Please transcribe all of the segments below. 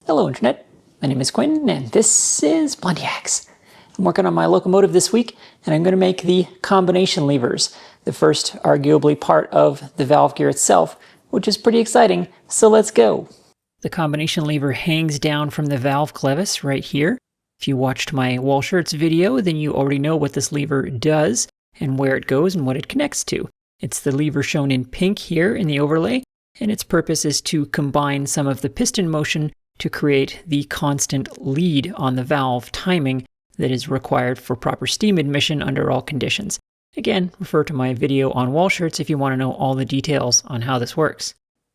Hello Internet, my name is Quinn and this is Blondihacks. I'm working on my locomotive this week and I'm going to make the combination levers, the first arguably part of the valve gear itself, which is pretty exciting, so let's go. The combination lever hangs down from the valve clevis right here. If you watched my wall shirts video, then you already know what this lever does and where it goes and what it connects to. It's the lever shown in pink here in the overlay, and its purpose is to combine some of the piston motion to create the constant lead on the valve timing that is required for proper steam admission under all conditions. Again, refer to my video on wall shirts if you want to know all the details on how this works.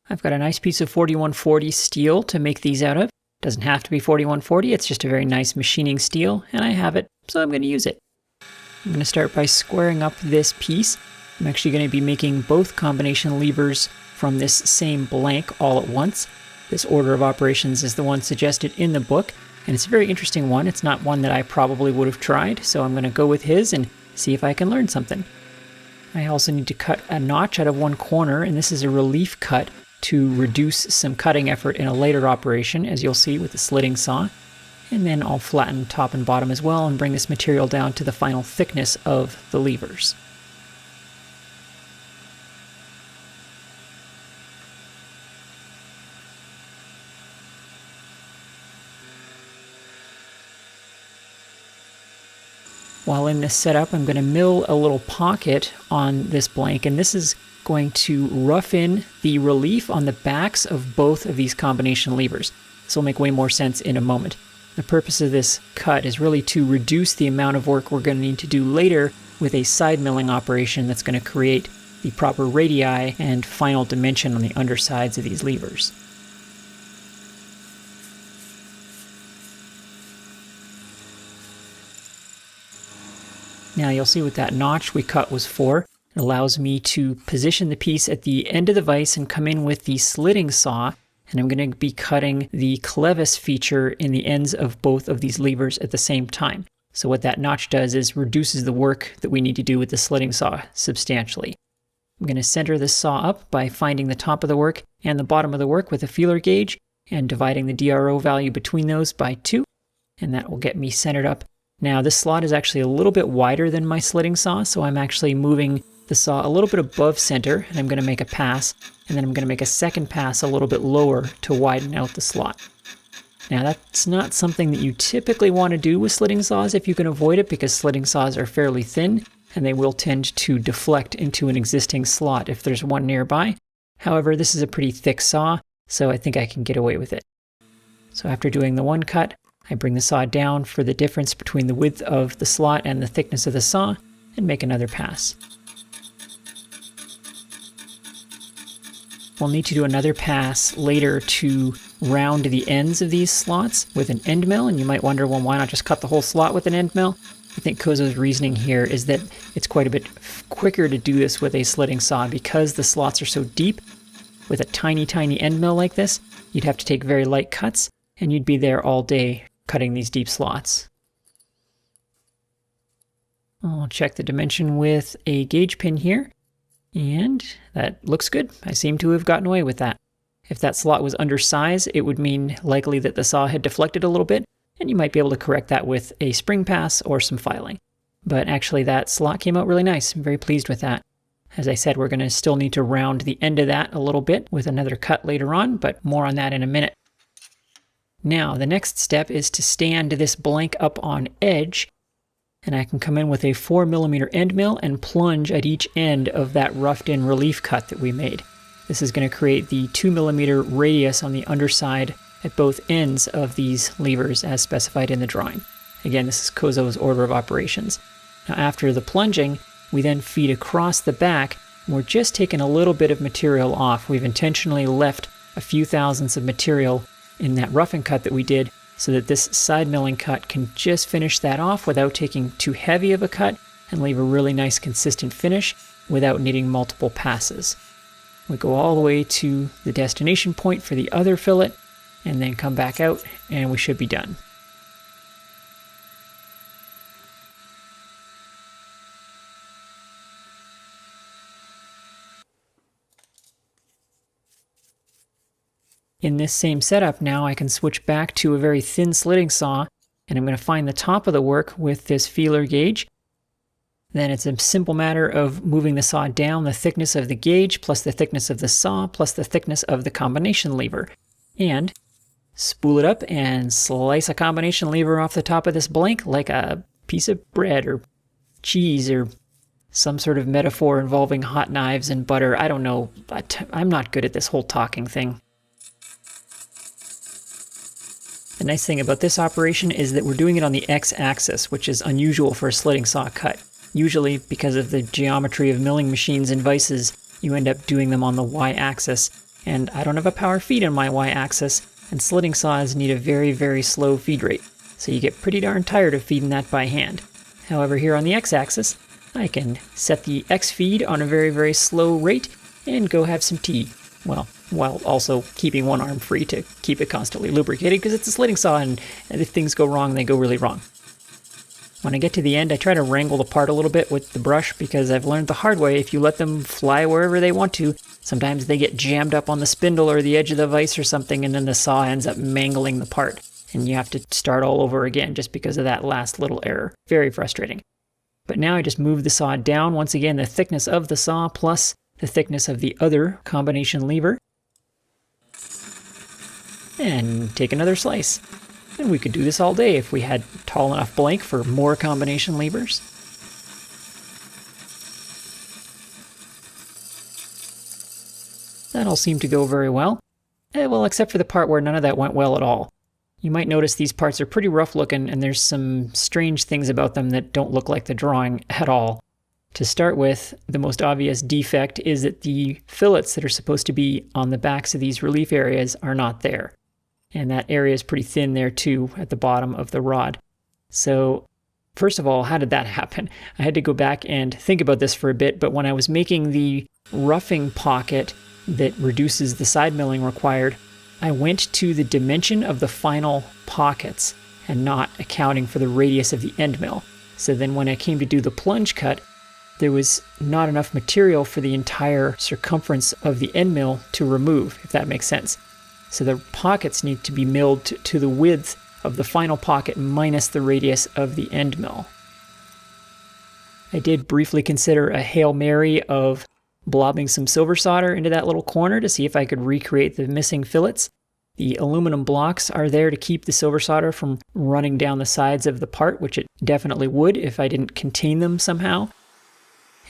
I've got a nice piece of 4140 steel to make these out of. Doesn't have to be 4140, it's just a very nice machining steel, and I have it, so I'm going to use it. I'm going to start by squaring up this piece. I'm actually going to be making both combination levers from this same blank all at once. This order of operations is the one suggested in the book, and it's a very interesting one. It's not one that I probably would have tried, so I'm going to go with his and see if I can learn something. I also need to cut a notch out of one corner, and this is a relief cut to reduce some cutting effort in a later operation, as you'll see with the slitting saw. And then I'll flatten top and bottom as well and bring this material down to the final thickness of the levers. While in this setup, I'm going to mill a little pocket on this blank, and this is going to rough in the relief on the backs of both of these combination levers. This will make way more sense in a moment. The purpose of this cut is really to reduce the amount of work we're going to need to do later with a side milling operation that's going to create the proper radii and final dimension on the undersides of these levers. Now you'll see what that notch we cut was for. It allows me to position the piece at the end of the vise and come in with the slitting saw, and I'm going to be cutting the clevis feature in the ends of both of these levers at the same time. So what that notch does is reduces the work that we need to do with the slitting saw substantially. I'm going to center this saw up by finding the top of the work and the bottom of the work with a feeler gauge and dividing the DRO value between those by 2, and that will get me centered up. Now this slot is actually a little bit wider than my slitting saw, so I'm actually moving the saw a little bit above center, and I'm going to make a pass, and then I'm going to make a second pass a little bit lower to widen out the slot. Now that's not something that you typically want to do with slitting saws if you can avoid it, because slitting saws are fairly thin, and they will tend to deflect into an existing slot if there's one nearby. However, this is a pretty thick saw, so I think I can get away with it. So after doing the one cut, I bring the saw down for the difference between the width of the slot and the thickness of the saw, and make another pass. We'll need to do another pass later to round the ends of these slots with an end mill, and you might wonder, well, why not just cut the whole slot with an end mill? I think Kozo's reasoning here is that it's quite a bit quicker to do this with a slitting saw because the slots are so deep. With a tiny, tiny end mill like this, you'd have to take very light cuts, and you'd be there all day cutting these deep slots. I'll check the dimension with a gauge pin here, and that looks good. I seem to have gotten away with that. If that slot was undersized, it would mean likely that the saw had deflected a little bit, and you might be able to correct that with a spring pass or some filing. But actually that slot came out really nice. I'm very pleased with that. As I said, we're going to still need to round the end of that a little bit with another cut later on, but more on that in a minute. Now, the next step is to stand this blank up on edge, and I can come in with a 4mm end mill and plunge at each end of that roughed-in relief cut that we made. This is going to create the 2mm radius on the underside at both ends of these levers as specified in the drawing. Again, this is Kozo's order of operations. Now, after the plunging, we then feed across the back, and we're just taking a little bit of material off. We've intentionally left a few thousandths of material in that roughing cut that we did so that this side milling cut can just finish that off without taking too heavy of a cut and leave a really nice consistent finish without needing multiple passes. We go all the way to the destination point for the other fillet and then come back out and we should be done. In this same setup now I can switch back to a very thin slitting saw, and I'm going to find the top of the work with this feeler gauge. Then it's a simple matter of moving the saw down the thickness of the gauge plus the thickness of the saw plus the thickness of the combination lever. And spool it up and slice a combination lever off the top of this blank like a piece of bread or cheese or some sort of metaphor involving hot knives and butter. I don't know. I'm not good at this whole talking thing. The nice thing about this operation is that we're doing it on the x-axis, which is unusual for a slitting saw cut. Usually, because of the geometry of milling machines and vices, you end up doing them on the y-axis, and I don't have a power feed on my y-axis, and slitting saws need a very, very slow feed rate, so you get pretty darn tired of feeding that by hand. However, here on the x-axis, I can set the x feed on a very, very slow rate and go have some tea. Well, while also keeping one arm free to keep it constantly lubricated, because it's a slitting saw, and if things go wrong, they go really wrong. When I get to the end, I try to wrangle the part a little bit with the brush, because I've learned the hard way, if you let them fly wherever they want to, sometimes they get jammed up on the spindle or the edge of the vise or something, and then the saw ends up mangling the part, and you have to start all over again just because of that last little error. Very frustrating. But now I just move the saw down, once again the thickness of the saw plus the thickness of the other combination lever, and take another slice. And we could do this all day if we had tall enough blank for more combination levers. That all seemed to go very well. Well, except for the part where none of that went well at all. You might notice these parts are pretty rough looking, and there's some strange things about them that don't look like the drawing at all. To start with, the most obvious defect is that the fillets that are supposed to be on the backs of these relief areas are not there. And that area is pretty thin there too at the bottom of the rod. So first of all, how did that happen? I had to go back and think about this for a bit, but when I was making the roughing pocket that reduces the side milling required, I went to the dimension of the final pockets and not accounting for the radius of the end mill. So then when I came to do the plunge cut, there was not enough material for the entire circumference of the end mill to remove, if that makes sense. So the pockets need to be milled to the width of the final pocket minus the radius of the end mill. I did briefly consider a Hail Mary of blobbing some silver solder into that little corner to see if I could recreate the missing fillets. The aluminum blocks are there to keep the silver solder from running down the sides of the part, which it definitely would if I didn't contain them somehow.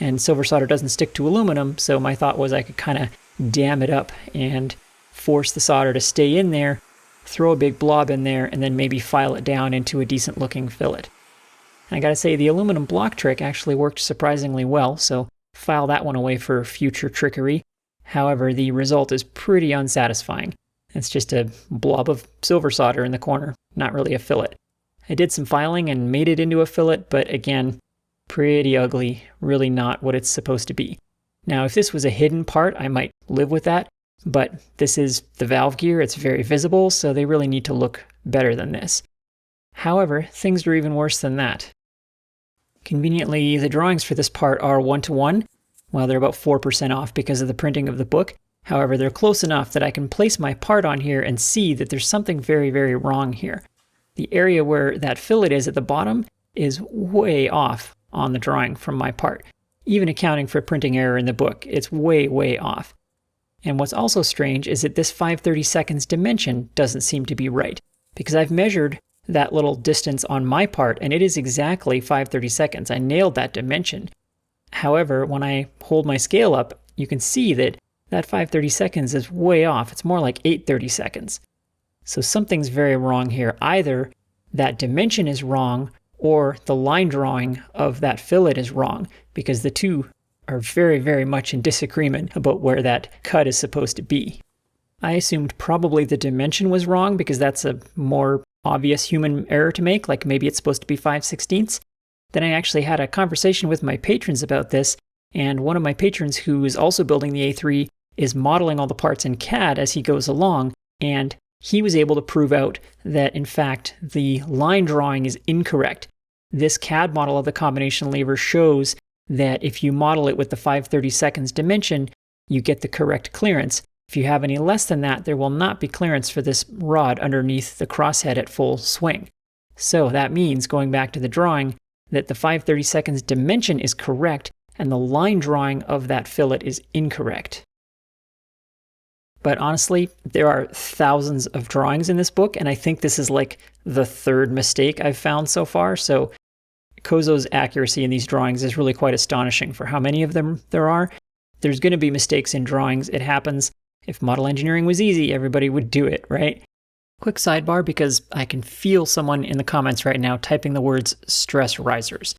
And silver solder doesn't stick to aluminum, so my thought was I could kind of dam it up and force the solder to stay in there, throw a big blob in there, and then maybe file it down into a decent looking fillet. And I gotta say, the aluminum block trick actually worked surprisingly well, so file that one away for future trickery. However, the result is pretty unsatisfying. It's just a blob of silver solder in the corner, not really a fillet. I did some filing and made it into a fillet, but again, pretty ugly, really not what it's supposed to be. Now, if this was a hidden part, I might live with that, but this is the valve gear, it's very visible, so they really need to look better than this. However, things are even worse than that. Conveniently, the drawings for this part are 1-to-1, while they're about 4% off because of the printing of the book. However, they're close enough that I can place my part on here and see that there's something very, very wrong here. The area where that fillet is at the bottom is way off on the drawing from my part. Even accounting for printing error in the book, it's way, way off. And what's also strange is that this 5/32 dimension doesn't seem to be right, because I've measured that little distance on my part, and it is exactly 5/32. I nailed that dimension. However, when I hold my scale up, you can see that that 5/32 is way off. It's more like 8/32. So something's very wrong here. Either that dimension is wrong, or the line drawing of that fillet is wrong, because the two are very, very much in disagreement about where that cut is supposed to be. I assumed probably the dimension was wrong because that's a more obvious human error to make, like maybe it's supposed to be 5/16. Then I actually had a conversation with my patrons about this, and one of my patrons who is also building the A3 is modeling all the parts in CAD as he goes along, and he was able to prove out that in fact the line drawing is incorrect. This CAD model of the combination lever shows that if you model it with the 5/32 dimension, you get the correct clearance. If you have any less than that, there will not be clearance for this rod underneath the crosshead at full swing. So that means, going back to the drawing, that the 5/32 dimension is correct and the line drawing of that fillet is incorrect. But honestly, there are thousands of drawings in this book, and I think this is like the third mistake I've found so far. So Kozo's accuracy in these drawings is really quite astonishing for how many of them there are. There's going to be mistakes in drawings. It happens. If model engineering was easy, everybody would do it, right? Quick sidebar, because I can feel someone in the comments right now typing the words stress risers.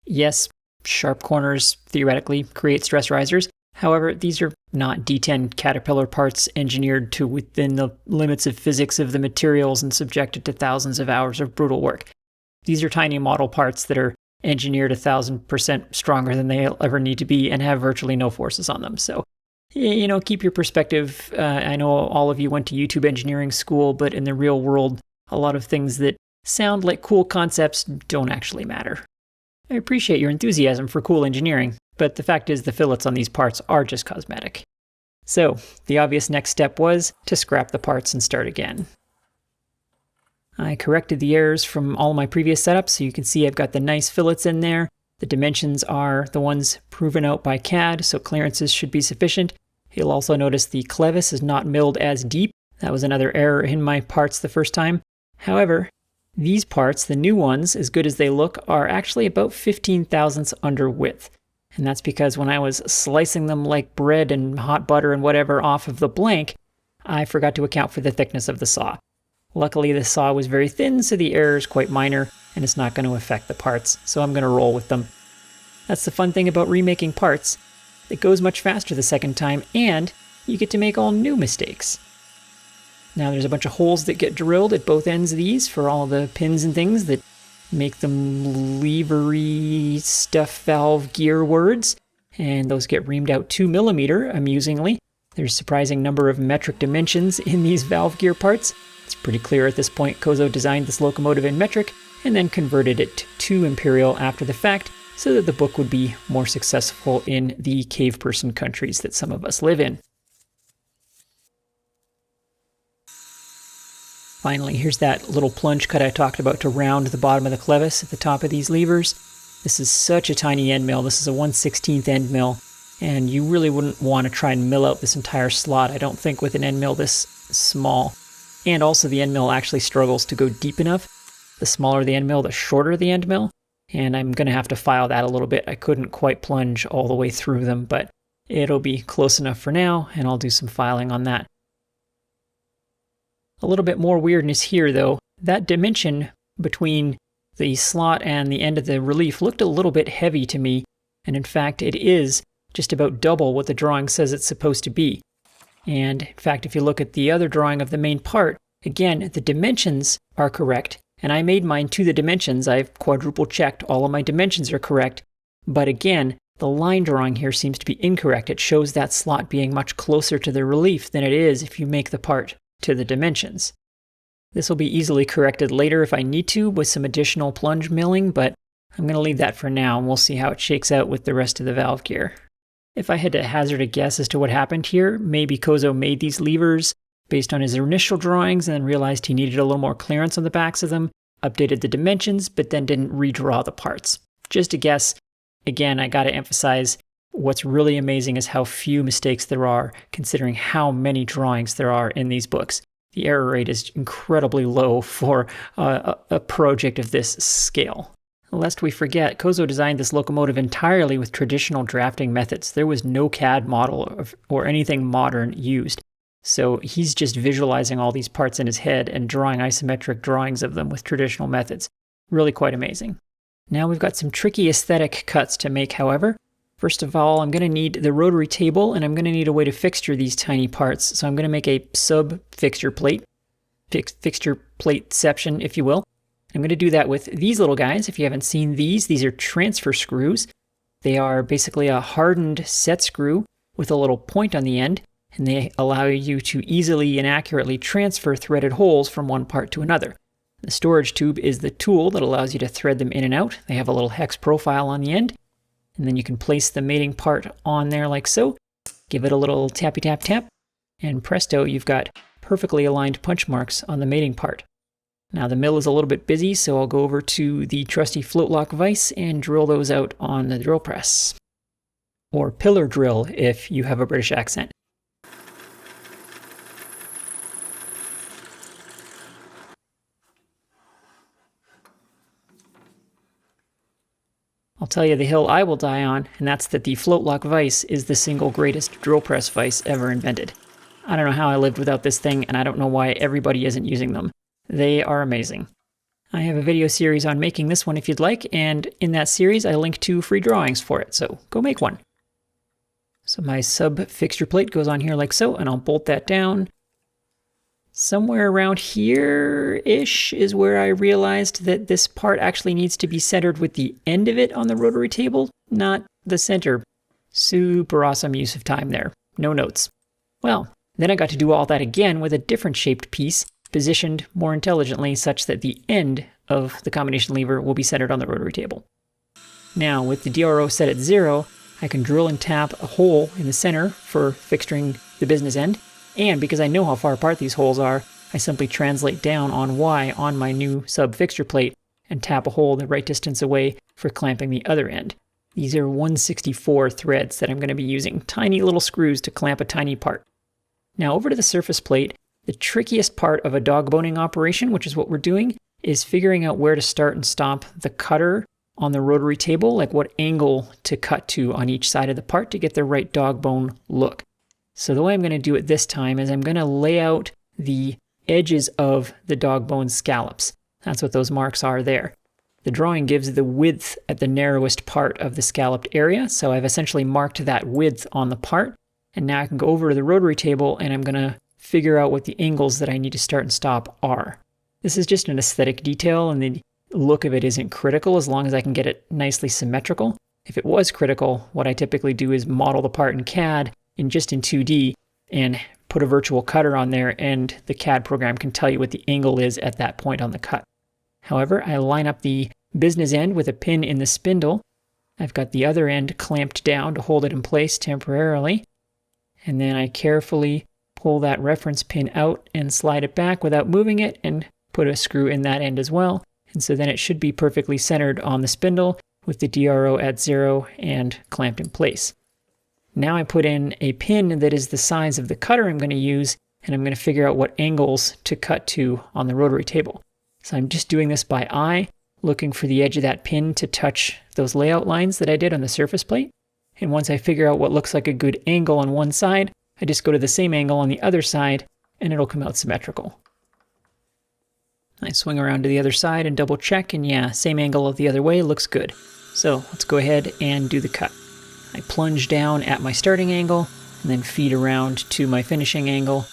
Yes, sharp corners theoretically create stress risers. However, these are not D10 Caterpillar parts engineered to within the limits of physics of the materials and subjected to thousands of hours of brutal work. These are tiny model parts that are engineered 1,000% stronger than they'll ever need to be and have virtually no forces on them. So, you know, keep your perspective. I know all of you went to YouTube engineering school, but in the real world, a lot of things that sound like cool concepts don't actually matter. I appreciate your enthusiasm for cool engineering, but the fact is the fillets on these parts are just cosmetic. So, the obvious next step was to scrap the parts and start again. I corrected the errors from all my previous setups, so you can see I've got the nice fillets in there. The dimensions are the ones proven out by CAD, so clearances should be sufficient. You'll also notice the clevis is not milled as deep. That was another error in my parts the first time. However, these parts, the new ones, as good as they look, are actually about 15 thousandths under width. And that's because when I was slicing them like bread and hot butter and whatever off of the blank, I forgot to account for the thickness of the saw. Luckily, the saw was very thin, so the error is quite minor, and it's not going to affect the parts, so I'm going to roll with them. That's the fun thing about remaking parts. It goes much faster the second time, and you get to make all new mistakes. Now there's a bunch of holes that get drilled at both ends of these for all the pins and things that make them levery stuff valve gear words, and those get reamed out 2 mm, amusingly. There's a surprising number of metric dimensions in these valve gear parts. It's pretty clear at this point Kozo designed this locomotive in metric and then converted it to imperial after the fact so that the book would be more successful in the cave person countries that some of us live in. Finally, here's that little plunge cut I talked about to round the bottom of the clevis at the top of these levers. This is such a tiny end mill. This is a 1/16th end mill, and you really wouldn't want to try and mill out this entire slot, I don't think, with an end mill this small. And also the end mill actually struggles to go deep enough. The smaller the end mill, the shorter the end mill, and I'm going to have to file that a little bit. I couldn't quite plunge all the way through them, but it'll be close enough for now, and I'll do some filing on that. A little bit more weirdness here, though. That dimension between the slot and the end of the relief looked a little bit heavy to me, and in fact it is just about double what the drawing says it's supposed to be. And in fact, if you look at the other drawing of the main part, again, the dimensions are correct, and I made mine to the dimensions. I've quadruple checked all of my dimensions are correct, but again, the line drawing here seems to be incorrect. It shows that slot being much closer to the relief than it is if you make the part to the dimensions. This will be easily corrected later if I need to with some additional plunge milling, but I'm going to leave that for now and we'll see how it shakes out with the rest of the valve gear. If I had to hazard a guess as to what happened here, maybe Kozo made these levers based on his initial drawings and then realized he needed a little more clearance on the backs of them, updated the dimensions, but then didn't redraw the parts. Just a guess. Again, I got to emphasize what's really amazing is how few mistakes there are, considering how many drawings there are in these books. The error rate is incredibly low for a project of this scale. Lest we forget, Kozo designed this locomotive entirely with traditional drafting methods. There was no CAD model or anything modern used. So he's just visualizing all these parts in his head and drawing isometric drawings of them with traditional methods. Really quite amazing. Now we've got some tricky aesthetic cuts to make, however. First of all, I'm going to need the rotary table, and I'm going to need a way to fixture these tiny parts. So I'm going to make a sub-fixture plate, fixture plateception, if you will. I'm going to do that with these little guys. If you haven't seen these are transfer screws. They are basically a hardened set screw with a little point on the end, and they allow you to easily and accurately transfer threaded holes from one part to another. The storage tube is the tool that allows you to thread them in and out. They have a little hex profile on the end, and then you can place the mating part on there like so. Give it a little tappy tap tap, And presto, you've got perfectly aligned punch marks on the mating part. Now the mill is a little bit busy, so I'll go over to the trusty float lock vise and drill those out on the drill press. Or pillar drill if you have a British accent. I'll tell you the hill I will die on, and that's that the float lock vise is the single greatest drill press vise ever invented. I don't know how I lived without this thing, and I don't know why everybody isn't using them. They are amazing. I have a video series on making this one if you'd like, and in that series I link 2 free drawings for it, so go make one. So my sub-fixture plate goes on here like so, and I'll bolt that down. Somewhere around here-ish is where I realized that this part actually needs to be centered with the end of it on the rotary table, not the center. Super awesome use of time there. No notes. Well, then I got to do all that again with a different shaped piece, positioned more intelligently such that the end of the combination lever will be centered on the rotary table. Now, with the DRO set at 0, I can drill and tap a hole in the center for fixturing the business end, and because I know how far apart these holes are, I simply translate down on Y on my new sub-fixture plate and tap a hole the right distance away for clamping the other end. These are 164 threads that I'm going to be using, tiny little screws to clamp a tiny part. Now over to the surface plate, the trickiest part of a dog boning operation, which is what we're doing, is figuring out where to start and stop the cutter on the rotary table, like what angle to cut to on each side of the part to get the right dog bone look. So the way I'm going to do it this time is I'm going to lay out the edges of the dog bone scallops. That's what those marks are there. The drawing gives the width at the narrowest part of the scalloped area, so I've essentially marked that width on the part, and now I can go over to the rotary table and I'm going to figure out what the angles that I need to start and stop are. This is just an aesthetic detail, and the look of it isn't critical as long as I can get it nicely symmetrical. If it was critical, what I typically do is model the part in CAD in 2D and put a virtual cutter on there, and the CAD program can tell you what the angle is at that point on the cut. However, I line up the business end with a pin in the spindle. I've got the other end clamped down to hold it in place temporarily, and then I carefully pull that reference pin out and slide it back without moving it and put a screw in that end as well. And so then it should be perfectly centered on the spindle with the DRO at 0 and clamped in place. Now I put in a pin that is the size of the cutter I'm going to use, and I'm going to figure out what angles to cut to on the rotary table. So I'm just doing this by eye, looking for the edge of that pin to touch those layout lines that I did on the surface plate. And once I figure out what looks like a good angle on one side, I just go to the same angle on the other side, and it'll come out symmetrical. I swing around to the other side and double check, and yeah, same angle of the other way, looks good. So let's go ahead and do the cut. I plunge down at my starting angle, and then feed around to my finishing angle.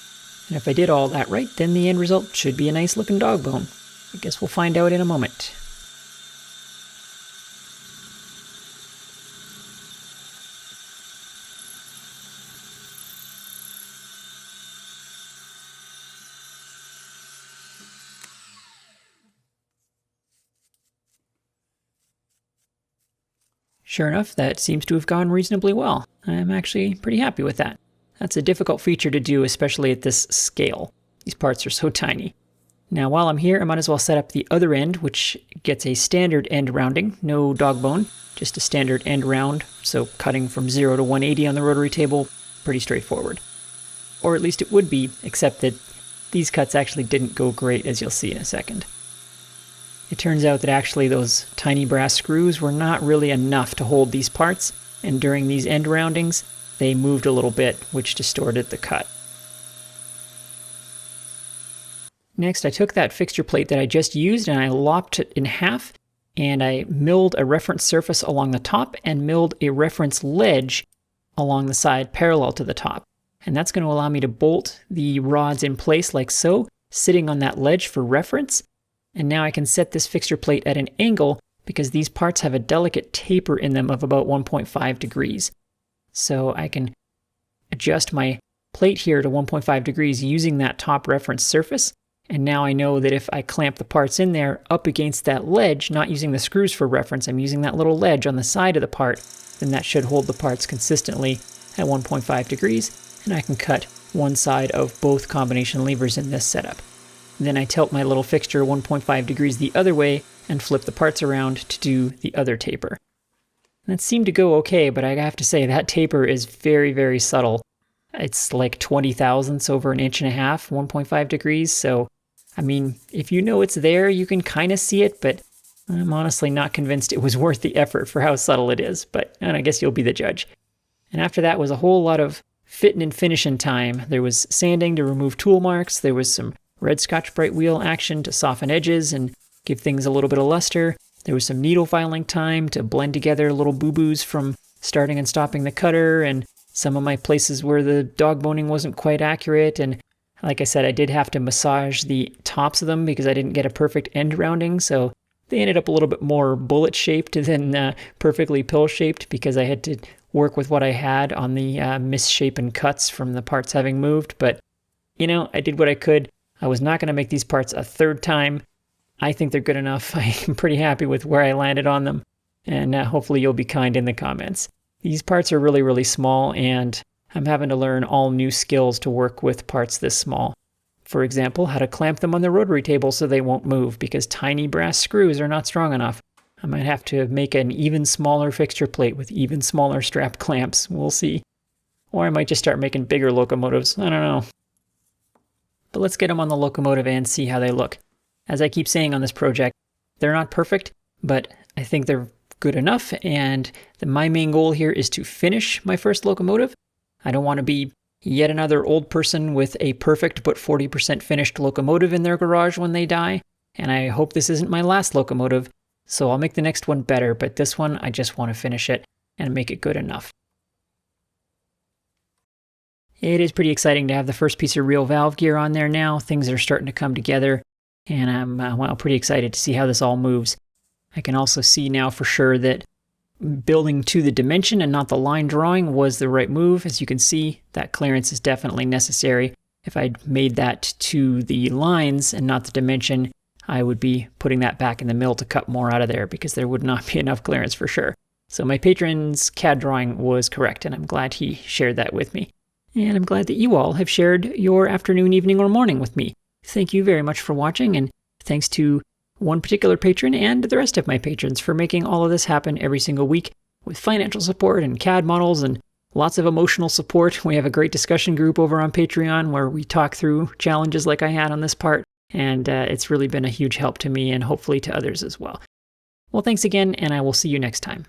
And if I did all that right, then the end result should be a nice looking dog bone. I guess we'll find out in a moment. Sure enough, that seems to have gone reasonably well. I'm actually pretty happy with that. That's a difficult feature to do, especially at this scale. These parts are so tiny. Now while I'm here, I might as well set up the other end, which gets a standard end rounding, no dog bone, just a standard end round, so cutting from 0 to 180 on the rotary table, pretty straightforward. Or at least it would be, except that these cuts actually didn't go great, as you'll see in a second. It turns out that actually those tiny brass screws were not really enough to hold these parts, and during these end roundings, they moved a little bit, which distorted the cut. Next, I took that fixture plate that I just used and I lopped it in half, and I milled a reference surface along the top and milled a reference ledge along the side parallel to the top. And that's going to allow me to bolt the rods in place like so, sitting on that ledge for reference. And now I can set this fixture plate at an angle because these parts have a delicate taper in them of about 1.5 degrees. So I can adjust my plate here to 1.5 degrees using that top reference surface. And now I know that if I clamp the parts in there up against that ledge, not using the screws for reference, I'm using that little ledge on the side of the part, then that should hold the parts consistently at 1.5 degrees, and I can cut one side of both combination levers in this setup. Then I tilt my little fixture 1.5 degrees the other way and flip the parts around to do the other taper. And it seemed to go okay, but I have to say that taper is very, very subtle. It's like 20 thousandths over an inch and a half, 1.5 degrees. So, I mean, if you know it's there, you can kind of see it, but I'm honestly not convinced it was worth the effort for how subtle it is, and I guess you'll be the judge. And after that was a whole lot of fitting and finishing time. There was sanding to remove tool marks, there was some red Scotch Brite wheel action to soften edges and give things a little bit of luster. There was some needle filing time to blend together little boo-boos from starting and stopping the cutter, and some of my places where the dog boning wasn't quite accurate. And like I said, I did have to massage the tops of them because I didn't get a perfect end rounding, so they ended up a little bit more bullet-shaped than perfectly pill-shaped because I had to work with what I had on the misshapen cuts from the parts having moved. But, I did what I could. I was not going to make these parts a third time. I think they're good enough. I'm pretty happy with where I landed on them, and hopefully you'll be kind in the comments. These parts are really, really small, and I'm having to learn all new skills to work with parts this small. For example, how to clamp them on the rotary table so they won't move because tiny brass screws are not strong enough. I might have to make an even smaller fixture plate with even smaller strap clamps. We'll see. Or I might just start making bigger locomotives. I don't know. But let's get them on the locomotive and see how they look. As I keep saying on this project, they're not perfect, but I think they're good enough, and my main goal here is to finish my first locomotive. I don't want to be yet another old person with a perfect but 40% finished locomotive in their garage when they die, and I hope this isn't my last locomotive, so I'll make the next one better, but this one I just want to finish it and make it good enough. It is pretty exciting to have the first piece of real valve gear on there now. Things are starting to come together, and I'm pretty excited to see how this all moves. I can also see now for sure that building to the dimension and not the line drawing was the right move. As you can see, that clearance is definitely necessary. If I'd made that to the lines and not the dimension, I would be putting that back in the mill to cut more out of there because there would not be enough clearance for sure. So my patron's CAD drawing was correct, and I'm glad he shared that with me. And I'm glad that you all have shared your afternoon, evening, or morning with me. Thank you very much for watching, and thanks to one particular patron and the rest of my patrons for making all of this happen every single week with financial support and CAD models and lots of emotional support. We have a great discussion group over on Patreon where we talk through challenges like I had on this part, and it's really been a huge help to me and hopefully to others as well. Well, thanks again, and I will see you next time.